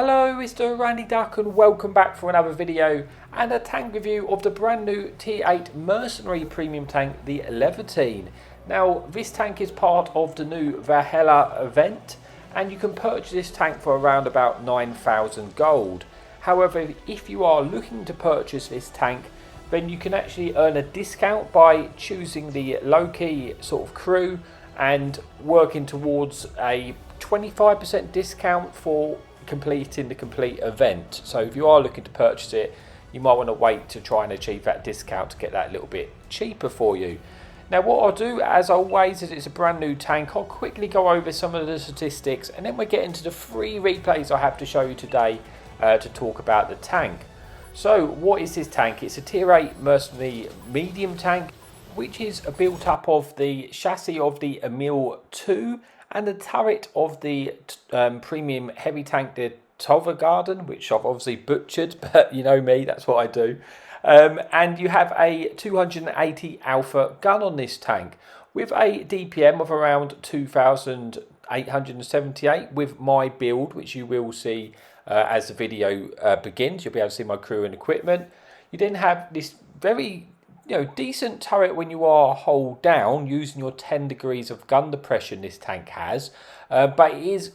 Hello, Mr. Randy Duck, and welcome back for another video and a tank review of the brand new Tier 8 mercenary premium tank, the Lævateinn. Now, this tank is part of the new Valhalla event, and you can purchase this tank for around about 9,000 gold. However, if you are looking to purchase this tank, then you can actually earn a discount by choosing the low-key sort of crew and working towards a 25% discount for completing the complete event. So if you are looking to purchase it, you might want to wait to try and achieve that discount to get that a little bit cheaper for you. Now what I'll do, as always, as it's a brand new tank, I'll quickly go over some of the statistics and then we'll get into the 3 replays I have to show you today to talk about the tank. So what is this tank? It's a Tier 8 mercenary medium tank, which is built up of the chassis of the Armour 2 and the turret of the premium heavy tank, the Garden, which I've obviously butchered, but you know me, that's what I do. And you have a 280 alpha gun on this tank with a DPM of around 2,878 with my build, which you will see as the video begins. You'll be able to see my crew and equipment. You then have this very decent turret when you are hull down using your 10 degrees of gun depression this tank has, but it is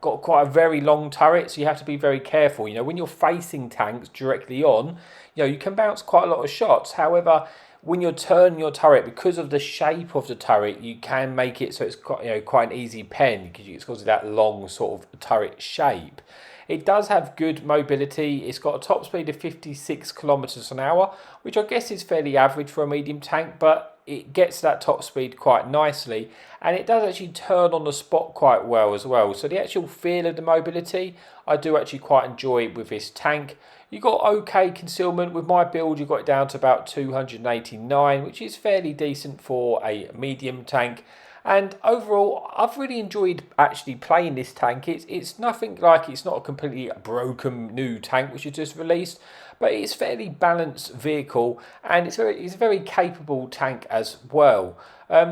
got quite a very long turret, so you have to be very careful. When you're facing tanks directly on, you can bounce quite a lot of shots. However, when you're turning your turret, because of the shape of the turret, you can make it so it's quite an easy pen because of that long sort of turret shape. It does have good mobility. It's got a top speed of 56 kilometers an hour, which I guess is fairly average for a medium tank, but it gets that top speed quite nicely, and it does actually turn on the spot quite well as well. So the actual feel of the mobility, I do actually quite enjoy with this tank. You got okay concealment. With my build, you got it down to about 289, which is fairly decent for a medium tank. And overall, I've really enjoyed actually playing this tank. It's nothing like, it's not a completely broken new tank which is just released, but it's a fairly balanced vehicle, and it's a very capable tank as well.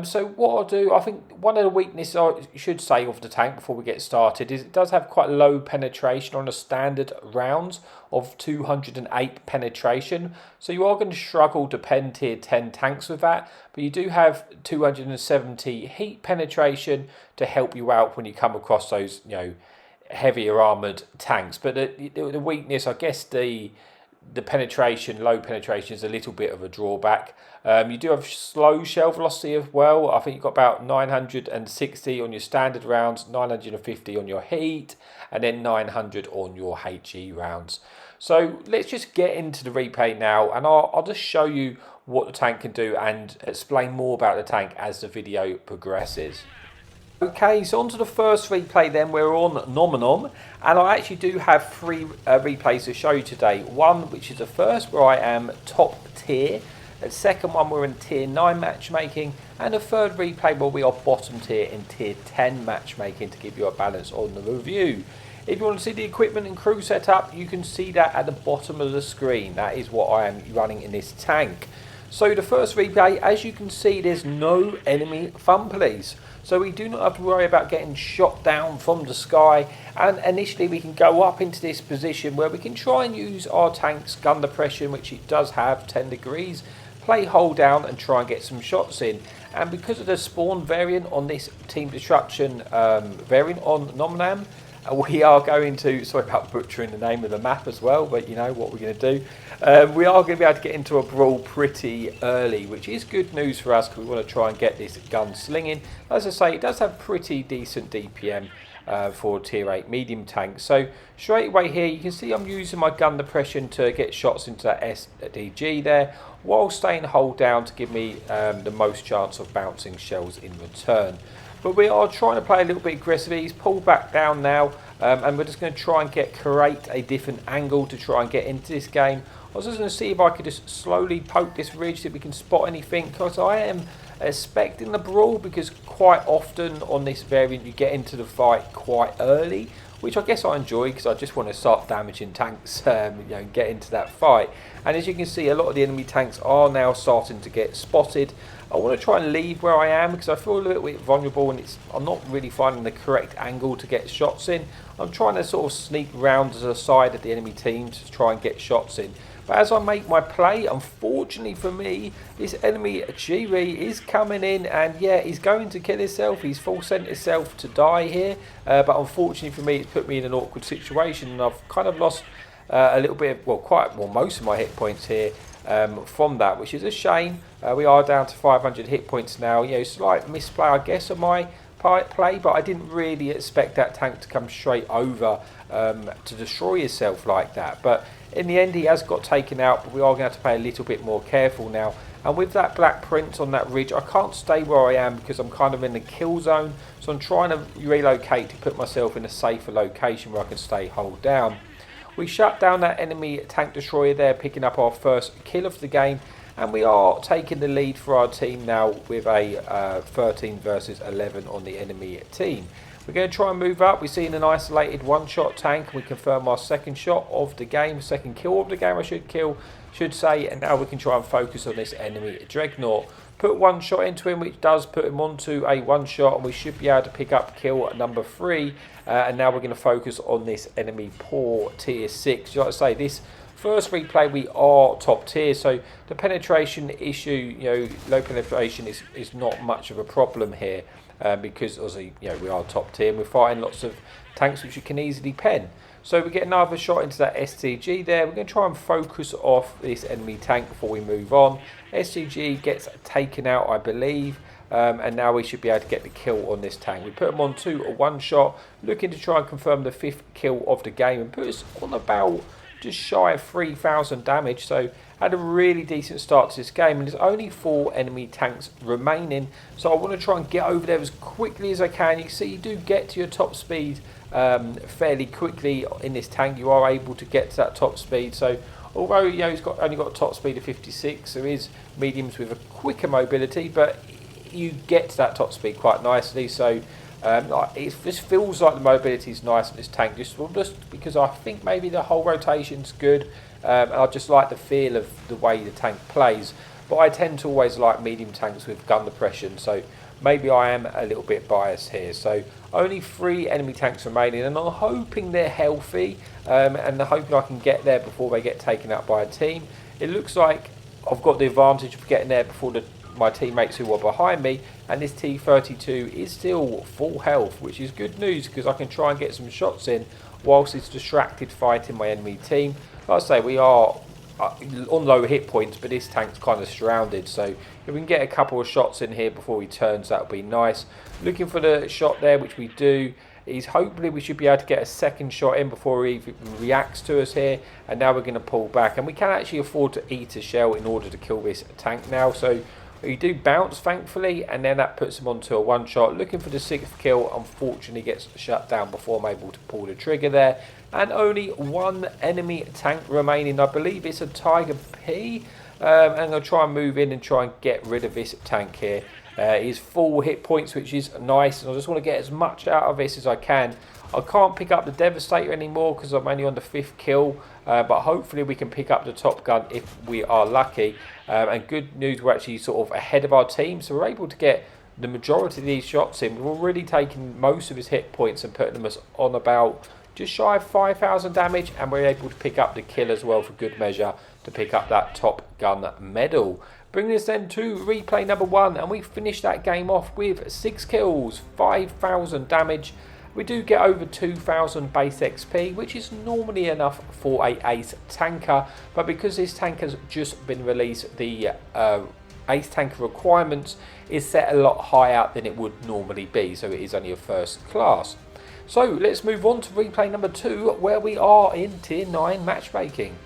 So what I'll do, I think one of the weaknesses I should say of the tank before we get started is it does have quite low penetration on the standard rounds of 208 penetration. So you are going to struggle to pen tier 10 tanks with that, but you do have 270 heat penetration to help you out when you come across those heavier armoured tanks. But the weakness, I guess the penetration, low penetration, is a little bit of a drawback. You do have slow shell velocity as well. I think you've got about 960 on your standard rounds, 950 on your heat, and then 900 on your HE rounds. So let's just get into the replay now, and I'll just show you what the tank can do and explain more about the tank as the video progresses. Okay, so on to the first replay then. We're on Nom Nom, and I actually do have 3 replays to show you today. One, which is the first, where I am top tier. The second one, we're in tier 9 matchmaking, and the third replay where we are bottom tier in tier 10 matchmaking, to give you a balance on the review. If you want to see the equipment and crew setup, you can see that at the bottom of the screen. That is what I am running in this tank. So the first replay, as you can see, there's no enemy fun police. So we do not have to worry about getting shot down from the sky, and initially we can go up into this position where we can try and use our tank's gun depression, which it does have 10 degrees, play hold down and try and get some shots in. And because of the spawn variant on this team destruction variant on Nom Nom, we are going to, sorry about butchering the name of the map as well, but you know what we're going to do. We are going to be able to get into a brawl pretty early, which is good news for us because we want to try and get this gun slinging. As I say, it does have pretty decent DPM for tier 8 medium tank. So straight away here, you can see I'm using my gun depression to get shots into that SDG there, while staying hold down to give me the most chance of bouncing shells in return. But we are trying to play a little bit aggressively. He's pulled back down now, and we're just going to try and create a different angle to try and get into this game. I was just going to see if I could just slowly poke this ridge, see if we can spot anything, because I am expecting the brawl, because quite often on this variant you get into the fight quite early, which I guess I enjoy because I just want to start damaging tanks, and get into that fight. And as you can see, a lot of the enemy tanks are now starting to get spotted. I want to try and leave where I am because I feel a little bit vulnerable, and I'm not really finding the correct angle to get shots in. I'm trying to sort of sneak round to the side of the enemy team to try and get shots in. But as I make my play, unfortunately for me, this enemy Jiri is coming in, and yeah, he's going to kill himself. He's full sent himself to die here. But unfortunately for me, it's put me in an awkward situation, and I've kind of lost a little bit of, most of my hit points here from that, which is a shame. We are down to 500 hit points now. You know, slight misplay, I guess, on my play, but I didn't really expect that tank to come straight over to destroy himself like that. But in the end, he has got taken out, but we are going to have to play a little bit more careful now. And with that black print on that ridge, I can't stay where I am because I'm kind of in the kill zone. So I'm trying to relocate to put myself in a safer location where I can stay hold down. We shut down that enemy tank destroyer there, picking up our first kill of the game. And we are taking the lead for our team now with a 13 versus 11 on the enemy team. We're going to try and move up. We've seen an isolated one-shot tank. We confirm our second shot of the game, second kill of the game, I should say. And now we can try and focus on this enemy Dreadnought. Put one shot into him, which does put him onto a one-shot, and we should be able to pick up kill number 3. And now we're going to focus on this enemy poor tier 6. Like I say, this first replay we are top tier, so the penetration issue, you know, low penetration is not much of a problem here. Because obviously, you know, we are top tier and we're fighting lots of tanks which you can easily pen. So we get another shot into that STG there. We're going to try and focus off this enemy tank before we move on. STG gets taken out, I believe, and now we should be able to get the kill on this tank. We put him on to a one shot, looking to try and confirm the 5th kill of the game and put us on about just shy of 3,000 damage. So had a really decent start to this game, and there's only 4 enemy tanks remaining, so I want to try and get over there as quickly as I can. You can see you do get to your top speed fairly quickly in this tank. You are able to get to that top speed, so although, you know, he's only got a top speed of 56, there is mediums with a quicker mobility, but you get to that top speed quite nicely. So it just feels like the mobility is nice in this tank, just because I think maybe the whole rotation's good. And I just like the feel of the way the tank plays, but I tend to always like medium tanks with gun depression, so maybe I am a little bit biased here. So only 3 enemy tanks remaining, and I'm hoping they're healthy, and I'm hoping I can get there before they get taken out by a team. It looks like I've got the advantage of getting there before my teammates who are behind me, and this T32 is still full health, which is good news because I can try and get some shots in whilst it's distracted fighting my enemy team. Like I say, we are on low hit points, but this tank's kind of surrounded, so if we can get a couple of shots in here before he turns, that would be nice. Looking for the shot there, which we do. Hopefully we should be able to get a second shot in before he even reacts to us here, and now we're going to pull back, and we can actually afford to eat a shell in order to kill this tank now. So we do bounce, thankfully, and then that puts him onto a one shot. Looking for the 6th kill, unfortunately gets shut down before I'm able to pull the trigger there. And only 1 enemy tank remaining. I believe it's a Tiger P. And I'm going to try and move in and try and get rid of this tank here. He's full hit points, which is nice, and I just want to get as much out of this as I can. I can't pick up the Devastator anymore because I'm only on the 5th kill, but hopefully we can pick up the Top Gun if we are lucky. And good news, we're actually sort of ahead of our team, so we're able to get the majority of these shots in. We've already taken most of his hit points and putting them on about just shy of 5,000 damage, and we're able to pick up the kill as well for good measure to pick up that Top Gun medal. Bringing us then to replay number 1, and we finish that game off with 6 kills, 5,000 damage. We do get over 2,000 base XP, which is normally enough for a ace tanker, but because this tank has just been released, the ace tanker requirements is set a lot higher than it would normally be, so it is only a first class. So let's move on to replay number 2, where we are in tier 9 matchmaking.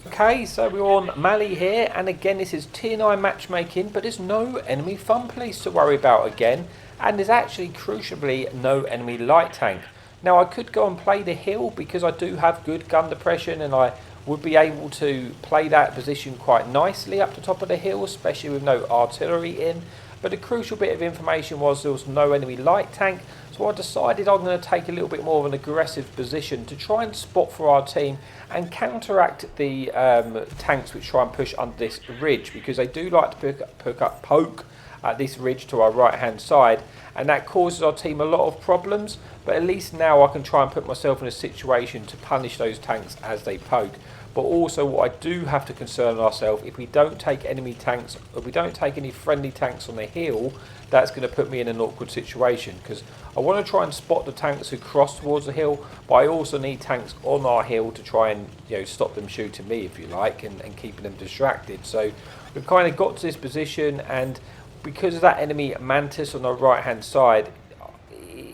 Okay, so we're on Mali here, and again this is tier 9 matchmaking, but there's no enemy fun police to worry about again, and there's actually crucially no enemy light tank. Now I could go and play the hill because I do have good gun depression, and I would be able to play that position quite nicely up the top of the hill, especially with no artillery in. But the crucial bit of information was there was no enemy light tank, so I decided I'm going to take a little bit more of an aggressive position to try and spot for our team and counteract the tanks which try and push under this ridge, because they do like to poke at this ridge to our right hand side, and that causes our team a lot of problems. But at least now I can try and put myself in a situation to punish those tanks as they poke. But also what I do have to concern ourselves, if we don't take enemy tanks, if we don't take any friendly tanks on the hill, that's going to put me in an awkward situation, because I want to try and spot the tanks who cross towards the hill, but I also need tanks on our hill to try and stop them shooting me, if you like, and keeping them distracted. So we've kind of got to this position, and because of that enemy mantis on the right hand side,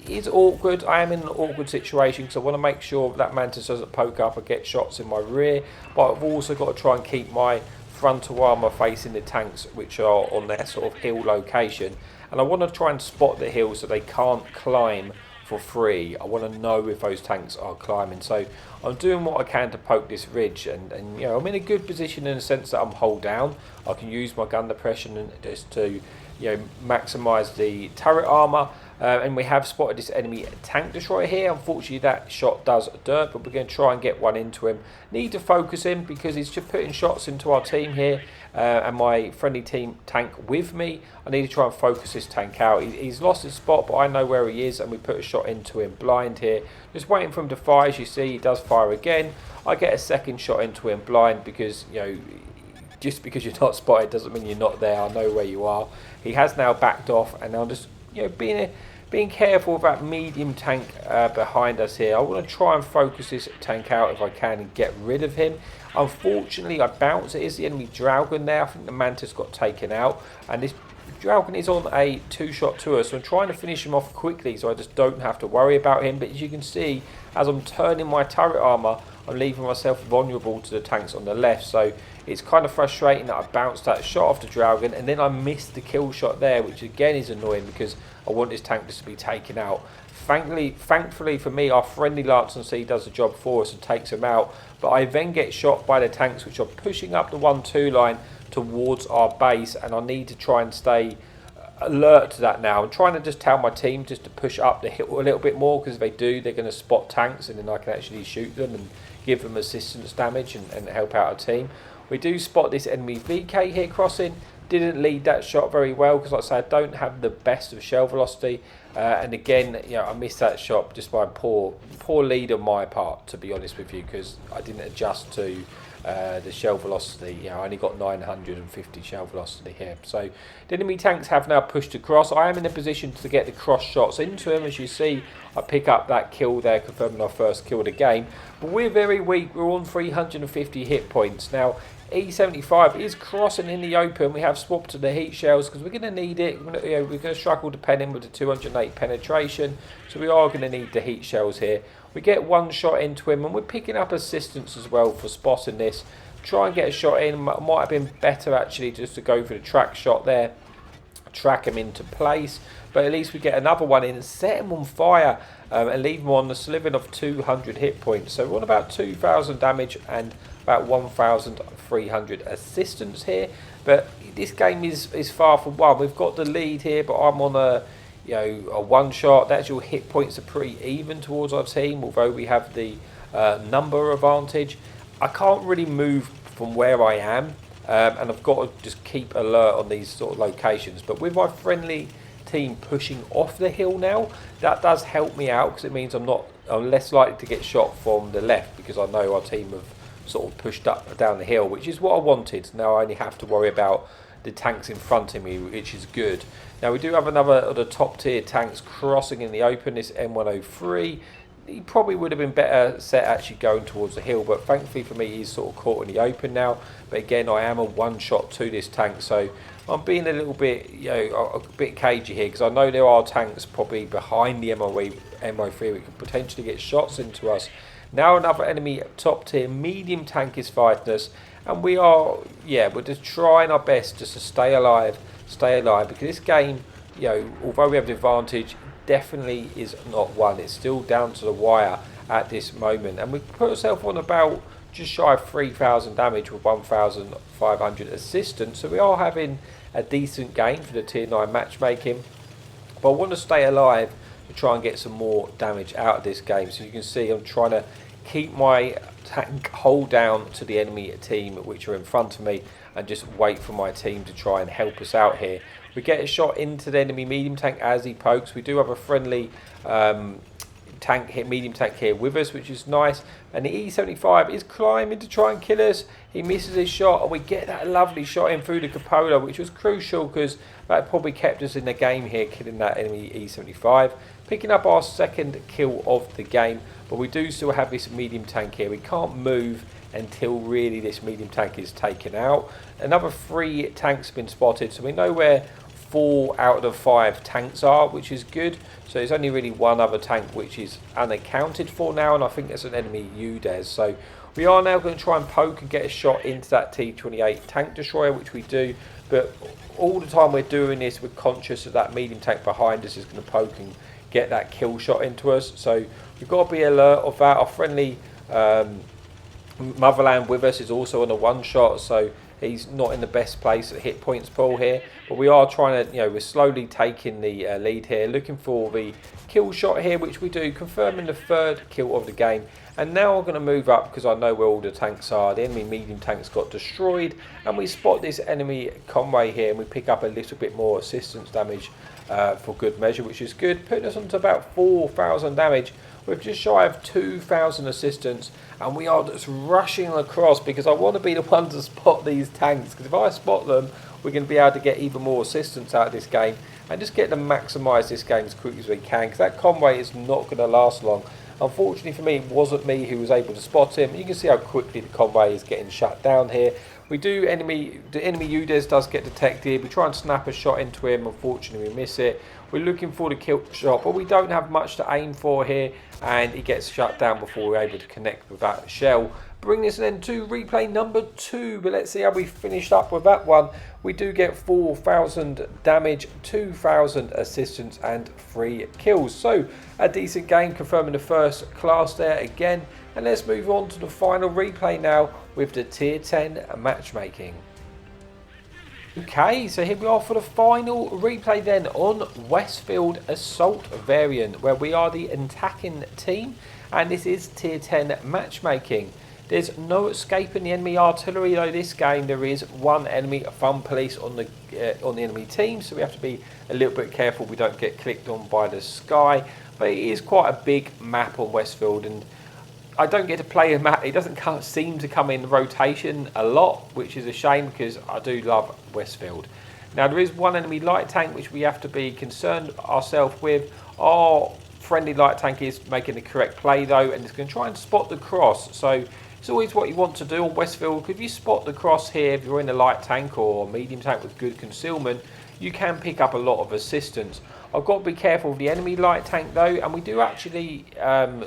it's awkward. I am in an awkward situation because I want to make sure that mantis doesn't poke up or get shots in my rear, but I've also got to try and keep my frontal armour facing the tanks which are on their sort of hill location, and I want to try and spot the hill so they can't climb for free. I want to know if those tanks are climbing, so I'm doing what I can to poke this ridge, and I'm in a good position in the sense that I'm hull down. I can use my gun depression just to maximise the turret armour. And we have spotted this enemy tank destroyer here. Unfortunately that shot does dirt, but we're going to try and get one into him. Need to focus him because he's just putting shots into our team here, and my friendly team tank with me. I need to try and focus this tank out. He's lost his spot, but I know where he is, and we put a shot into him blind here. Just waiting for him to fire. As you see, he does fire again. I get a second shot into him blind because just because you're not spotted doesn't mean you're not there. I know where you are. He has now backed off, and I'm just being careful of that medium tank behind us here. I want to try and focus this tank out if I can and get rid of him. Unfortunately, I bounce. It is the enemy Dragon there. I think the Mantis got taken out, and this Dragon is on a 2-shot to us, so I'm trying to finish him off quickly so I just don't have to worry about him. But as you can see, as I'm turning my turret armour, I'm leaving myself vulnerable to the tanks on the left. So it's kind of frustrating that I bounced that shot off the Dragon and then I missed the kill shot there, which again is annoying because I want this tank just to be taken out. Thankfully for me, our friendly Lance and Sea does the job for us and takes him out, but I then get shot by the tanks which are pushing up the 1-2 line towards our base, and I need to try and stay alert to that now. I'm trying to just tell my team just to push up the hill a little bit more, because if they do, they're going to spot tanks and then I can actually shoot them and give them assistance damage and help out our team. We do spot this enemy VK here crossing. Didn't lead that shot very well because, like I say, I don't have the best of shell velocity, and again, I missed that shot just by poor lead on my part, to be honest with you, because I didn't adjust to the shell velocity. I only got 950 shell velocity here. So the enemy tanks have now pushed across. I am in a position to get the cross shots into him. As you see, I pick up that kill there, confirming our first kill of the game. But we're very weak. We're on 350 hit points now. E75 is crossing in the open. We have swapped to the heat shells because we're going to need it. We're going to struggle to pen in with the 208 penetration, so we are going to need the heat shells here. We get one shot into him, and we're picking up assistance as well for spotting this. Try and get a shot in. Might have been better actually just to go for the track shot there, track him into place, but at least we get another one in and set him on fire, and leave him on the sliving of 200 hit points. So we're on about 2,000 damage and about 1,300 assistance here. But this game is far from won. We've got the lead here, but I'm on a one shot. The actual hit points are pretty even towards our team, although we have the number advantage. I can't really move from where I am, and I've got to just keep alert on these sort of locations. But with my friendly team pushing off the hill now, that does help me out, because it means I'm less likely to get shot from the left, because I know our team have sort of pushed up down the hill, which is what I wanted. Now I only have to worry about the tanks in front of me, which is good. Now we do have another of the top tier tanks crossing in the open, this M103. He probably would have been better set actually going towards the hill, but thankfully for me he's sort of caught in the open now. But again, I am a one shot to this tank, so I'm being a little bit a bit cagey here, because I know there are tanks probably behind the M03 which could potentially get shots into us. Now another enemy top tier medium tank is fighting us, and we are we're just trying our best just to stay alive, because this game, although we have the advantage, definitely is not won. It's still down to the wire at this moment, and we put ourselves on about just shy of 3,000 damage with 1,500 assistance, so we are having a decent game for the tier 9 matchmaking. But I want to stay alive to try and get some more damage out of this game. So you can see I'm trying to keep my tank hold down to the enemy team which are in front of me and just wait for my team to try and help us out here. We get a shot into the enemy medium tank as he pokes. We do have a friendly medium tank here with us, which is nice, and the E75 is climbing to try and kill us. He misses his shot and we get that lovely shot in through the cupola, which was crucial because that probably kept us in the game here, killing that enemy E75, picking up our second kill of the game. But we do still have this medium tank here. We can't move until really this medium tank is taken out. Another 3 tanks have been spotted, so we know where 4 out of the 5 tanks are, which is good. So there's only really one other tank which is unaccounted for now, and I think that's an enemy UDES. So we are now going to try and poke and get a shot into that T28 tank destroyer, which we do. But all the time we're doing this, we're conscious that that medium tank behind us is going to poke and get that kill shot into us. So we've got to be alert of that. Our friendly Motherland with us is also on a 1-shot, so he's not in the best place at hit points pool here. But we are trying to, we're slowly taking the lead here, looking for the kill shot here, which we do, confirming the 3rd kill of the game. And now I'm going to move up because I know where all the tanks are. The enemy medium tanks got destroyed, and we spot this enemy convoy here, and we pick up a little bit more assistance damage for good measure, which is good, putting us on to about 4,000 damage. We're just shy of 2,000 assistance, and we are just rushing across because I want to be the one to spot these tanks, because if I spot them, we're going to be able to get even more assistance out of this game and just get to maximise this game as quickly as we can, because that convoy is not going to last long. Unfortunately for me, it wasn't me who was able to spot him. You can see how quickly the convoy is getting shut down here. The enemy UDES does get detected. We try and snap a shot into him. Unfortunately, we miss it. We're looking for the kill shot, but we don't have much to aim for here, and he gets shut down before we're able to connect with that shell. Bring us then to replay number 2, but let's see how we finished up with that one. We do get 4,000 damage, 2,000 assistance, and 3 kills. So a decent game, confirming the 1st class there again. And let's move on to the final replay now with the tier 10 matchmaking. Okay, so here we are for the final replay then on Westfield Assault variant, where we are the attacking team, and this is tier 10 matchmaking. There's no escaping the enemy artillery, though this game there is 1 enemy fun police on the enemy team, so we have to be a little bit careful we don't get clicked on by the sky. But it is quite a big map on Westfield, and I don't get to play a map. It doesn't seem to come in rotation a lot, which is a shame because I do love Westfield. Now there is 1 enemy light tank which we have to be concerned ourselves with. Our friendly light tank is making the correct play though, and it's going to try and spot the cross. So it's always what you want to do on Westfield. If you spot the cross here, if you're in a light tank or medium tank with good concealment, you can pick up a lot of assistance. I've got to be careful of the enemy light tank though, and we do actually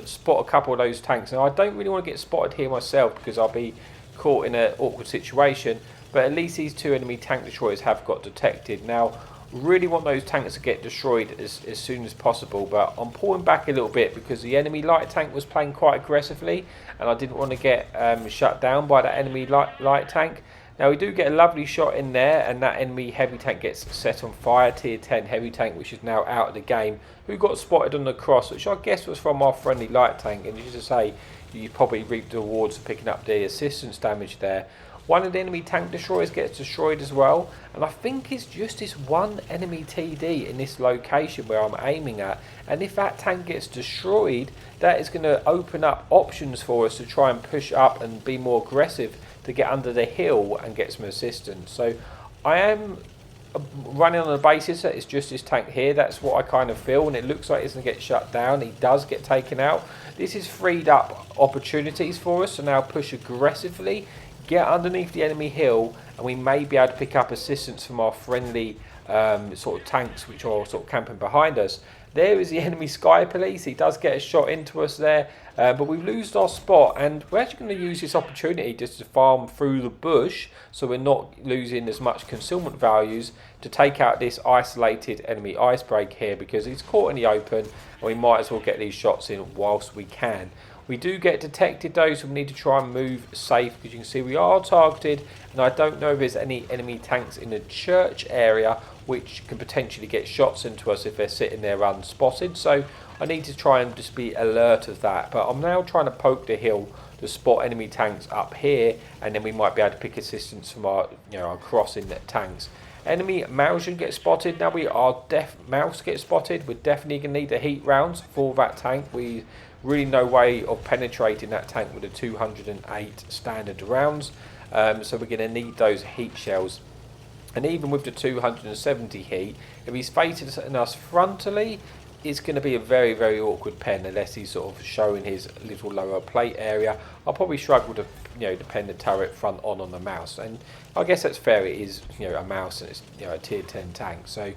spot a couple of those tanks. Now I don't really want to get spotted here myself because I'll be caught in an awkward situation, but at least these 2 enemy tank destroyers have got detected. Now really want those tanks to get destroyed as soon as possible, but I'm pulling back a little bit because the enemy light tank was playing quite aggressively and I didn't want to get shut down by that enemy light tank. Now we do get a lovely shot in there, and that enemy heavy tank gets set on fire. Tier 10 heavy tank, which is now out of the game, who got spotted on the cross, which I guess was from our friendly light tank. And just to say, you probably reaped the rewards for picking up the assistance damage there. 1 of the enemy tank destroyers gets destroyed as well, and I think it's just this 1 enemy TD in this location where I'm aiming at, and if that tank gets destroyed, that is going to open up options for us to try and push up and be more aggressive to get under the hill and get some assistance. So I am running on the basis that it's just this tank here. That's what I kind of feel, and it looks like it's going to get shut down. He does get taken out. This has freed up opportunities for us to now push aggressively, get underneath the enemy hill, and we may be able to pick up assistance from our friendly sort of tanks which are sort of camping behind us. There is the enemy sky police. He does get a shot into us there, but we've lost our spot, and we're actually going to use this opportunity just to farm through the bush so we're not losing as much concealment values to take out this isolated enemy icebreak here, because he's caught in the open and we might as well get these shots in whilst we can. We do get detected though, so we need to try and move safe, because you can see we are targeted, and I don't know if there's any enemy tanks in the church area which can potentially get shots into us if they're sitting there unspotted. So I need to try and just be alert of that. But I'm now trying to poke the hill to spot enemy tanks up here, and then we might be able to pick assistance from our, our crossing tanks. Enemy mouse should get spotted. Now we are mouse get spotted. We're definitely going to need the heat rounds for that tank. We really no way of penetrating that tank with the 208 standard rounds. So we're going to need those heat shells. And even with the 270 heat, if he's facing us frontally, it's going to be a very, very awkward pen unless he's sort of showing his little lower plate area. I'll probably struggle to, pen the turret front on the mouse. And I guess that's fair. It is, a mouse and it's, a tier 10 tank. So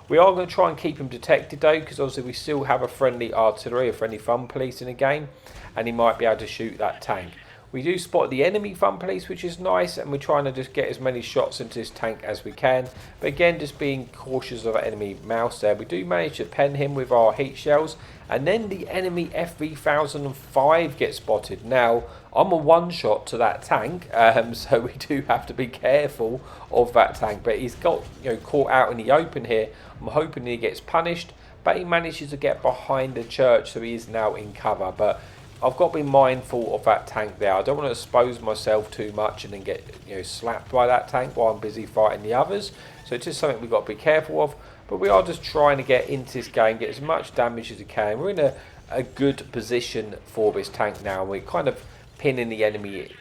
we are going to try and keep him detected though, because obviously we still have a friendly artillery, a friendly fun police in the game, and he might be able to shoot that tank. We do spot the enemy fun police, which is nice, and we're trying to just get as many shots into this tank as we can. But again, just being cautious of our enemy mouse there. We do manage to pen him with our heat shells, and then the enemy F3005 gets spotted. Now, I'm a one-shot to that tank, so we do have to be careful of that tank. But he's got caught out in the open here. I'm hoping he gets punished, but he manages to get behind the church, so he is now in cover. But I've got to be mindful of that tank there. I don't want to expose myself too much and then get slapped by that tank while I'm busy fighting the others. So it's just something we've got to be careful of. But we are just trying to get into this game, get as much damage as we can. We're in a good position for this tank now. We're kind of pinning the enemy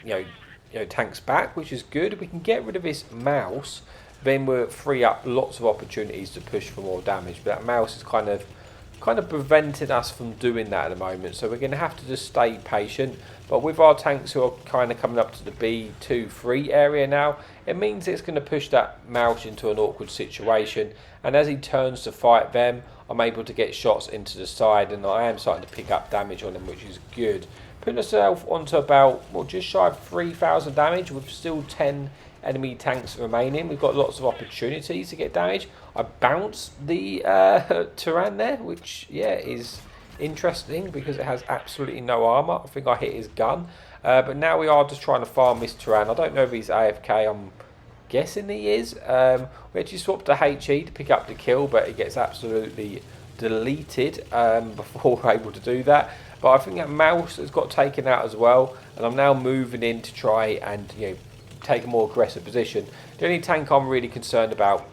tanks back, which is good. If we can get rid of this mouse, then we'll free up lots of opportunities to push for more damage. But that mouse is kind of preventing us from doing that at the moment, so we're going to have to just stay patient. But with our tanks who are kind of coming up to the B2-3 area now, it means it's going to push that mouse into an awkward situation, and as he turns to fight them, I'm able to get shots into the side, and I am starting to pick up damage on them, which is good. Putting ourselves onto about, well, just shy of 3,000 damage with still 10 enemy tanks remaining. We've got lots of opportunities to get damage. I bounced the Tyrann there, which is interesting because it has absolutely no armor. I think I hit his gun, but now we are just trying to farm this Tyrann. I don't know if he's AFK. I'm guessing he is. We actually swapped to HE to pick up the kill, but it gets absolutely deleted before we're able to do that. But I think that mouse has got taken out as well, and I'm now moving in to try and take a more aggressive position. The only tank I'm really concerned about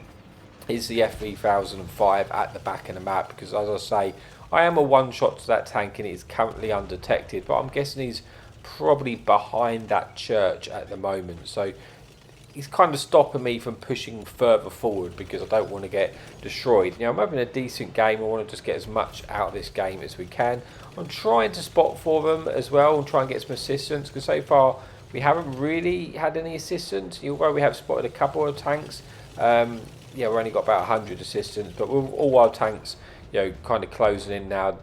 is the F3005 at the back of the map, because as I say, I am a one-shot to that tank and it's currently undetected, but I'm guessing he's probably behind that church at the moment, so he's kind of stopping me from pushing further forward because I don't want to get destroyed. I'm having a decent game. I want to just get as much out of this game as we can. I'm trying to spot for them as well and try and get some assistance, because so far we haven't really had any assistance, although we have spotted a couple of tanks. We've only got about 100 assistance, but with all our tanks, kind of closing in now,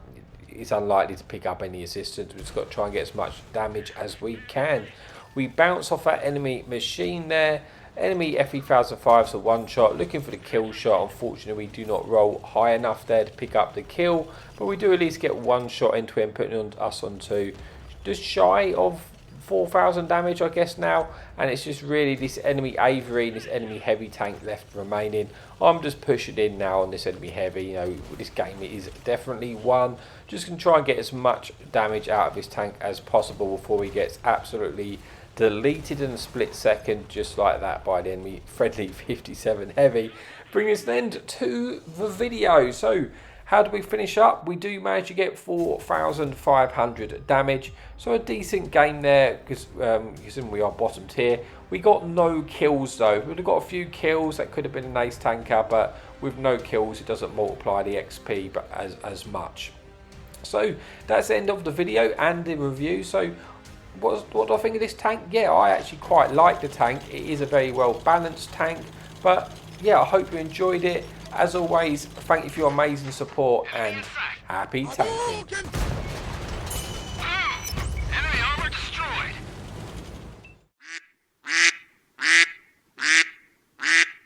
it's unlikely to pick up any assistance. We've just got to try and get as much damage as we can. We bounce off that enemy machine there. Enemy F3005's a one shot, looking for the kill shot. Unfortunately, we do not roll high enough there to pick up the kill, but we do at least get one shot into him, putting us onto just shy of 4,000 damage, I guess now, and it's just really this enemy Avery and this enemy heavy tank left remaining. I'm just pushing in now on this enemy heavy. This game is definitely won. Just gonna try and get as much damage out of this tank as possible before he gets absolutely deleted in a split second, just like that, by the enemy friendly 57 heavy. Bringing us then to the video. So how do we finish up? We do manage to get 4,500 damage, so a decent game there, because we are bottom tier. We got no kills though. We would have got a few kills. That could have been an ace tanker, but with no kills it doesn't multiply the XP but as much. So that's the end of the video and the review. So what do I think of this tank? Yeah, I actually quite like the tank. It is a very well balanced tank, but yeah, I hope you enjoyed it. As always, thank you for your amazing support and happy tanking.